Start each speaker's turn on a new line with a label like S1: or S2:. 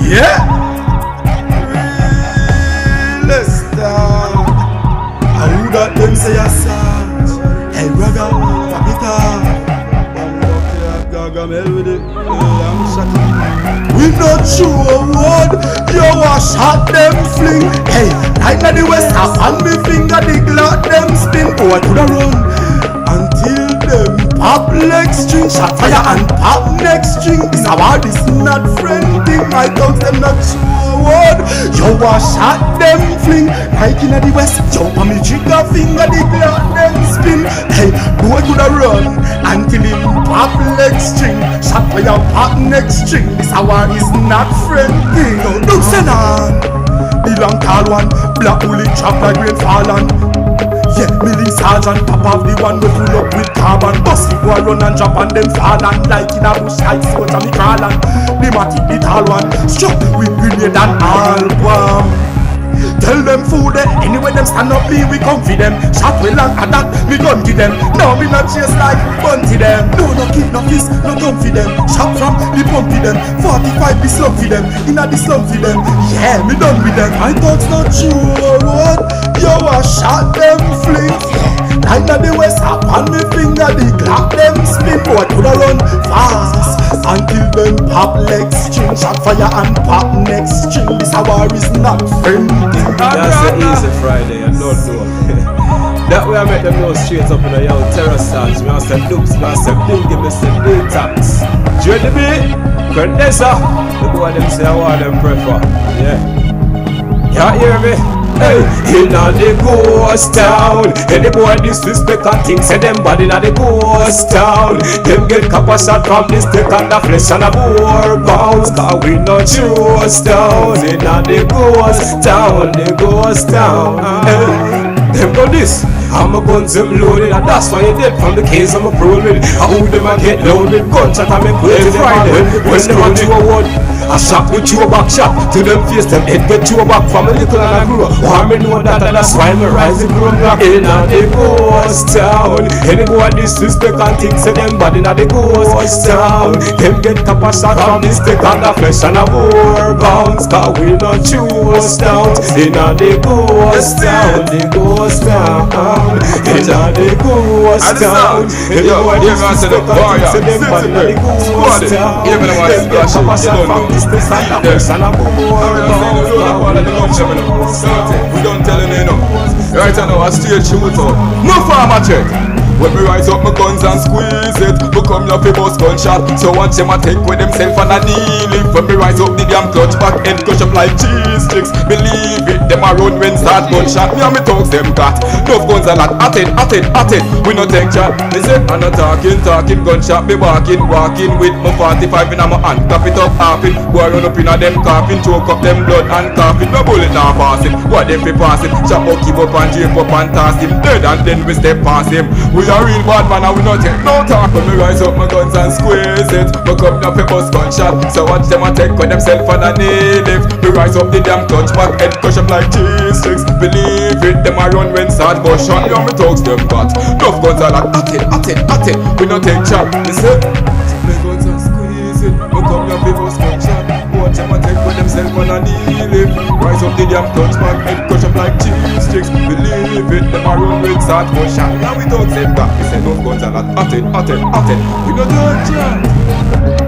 S1: Yeah. Let's start. Who that them say a Sawge? Hey brother, Papita. I'm with it. I'm shocking. We not sure what you a shot them fling. Hey, like na the West half and me finger the glot them spin. Oh, I coulda run until them pop leg string. Shot fire and pop next string. This a war, this not friend thing. My dogs them not sure what you a shot them fling. Like in the West, yo, on me trigger finger the glot them spin. Hey, boy coulda run until him pop leg string. Shot fire pop next string. This a war is not friend thing. No, look senan. The long tall one, black woolly chop like rain fallen. Yeah, milling sergeant, top of the one we full up with carbon. Bossy boy run and drop and them fall and like in a bush hide soldier me crawling. The matic the tall one, struck with grenade and all bomb. Tell them food anyway them stand up me we come for them. Shot we long and that we gun to them. Now we not chase like bunty them. No kid, no fist, no gun for them. Shot from the pump for them. 45 be slum for them. Inna the slum for them. Yeah, me done with them. I thought not sure what you a shot them fling. Like na the West half on me finger the clock them spin. Boy coulda run fast until them pop leg string. Shot fire and pop next string. This a war is not friendly.
S2: That's the easy Friday, I don't know. That way I make them know straight up in a young terror stars. Me I say loops, me I say blingy, me say detox. Join the beat, condenser. The boy them say I want them prefer. Yeah. You hear me? Hey, inna the ghost town. Any boy disrespect and think say them bad inna the ghost town. Them get copper shot from the stick and the flesh and the boar bounce. Cause we no trust town. Inna the ghost town, the ghost town. Hey, them got this. I'm a guns them loaded, and that's why you dead from the case I'm a pro with. I who them a get loaded, gunshot I make way to Friday. When them a to a word, I shot with you a back shot. To them face them head get you a back from a little and I grew up. Want me know that and that's why me rise the grown rock. Inna the ghost town. Any boy disrespect and think say them bad inna the ghost town. Them get copper shot from the stick and the flesh and a boar bounce. Cause we not choose down. Inna the ghost town, the ghost town. Inna the ghost town. Any boy disrespect and think say them bad inna the ghost town. Them get copper shot from the stick and the flesh and a boar bounce.
S1: We don't tell him enough. Right now, a straight shooter. No farmer check. When me rise up my guns and squeeze it, we come here for bust gunshot. So watch them a take with themself and a kneel it. When me rise up the damn clutch back end crush up like cheese sticks. Believe it, them a run when start gunshot. Me and me talks them got enough guns a lot. At it. We no take chat. Me say I'm not talking gunshot. Me walking with my 45 in my hand. Tap it up half it. Boy run up in a them coffin, choke up them blood and coffin. No bullet now pass him. What them fi pass him? Chop up, keep up and drape up and toss him dead and then we step past him. We a real bad man and we not take no talk. When me rise up my guns and squeeze it, we come down for bust gunshot. So watch them a take with themself and a nail it. We rise up the damn clutch back head crush up like cheese sticks. Believe it, them a run when start bust shot. Yeah, me talks them got enough guns a lot. At it. We not take chat. Me say me guns and squeeze it, we come down for bust gunshot. Watch them a take with themself and a nail it. Rise up the damn clutch back head crush up like cheese sticks. Believe it, them a run when start bust shot. Now we talk them back. We say no guns a lot. At it. We no touch ya.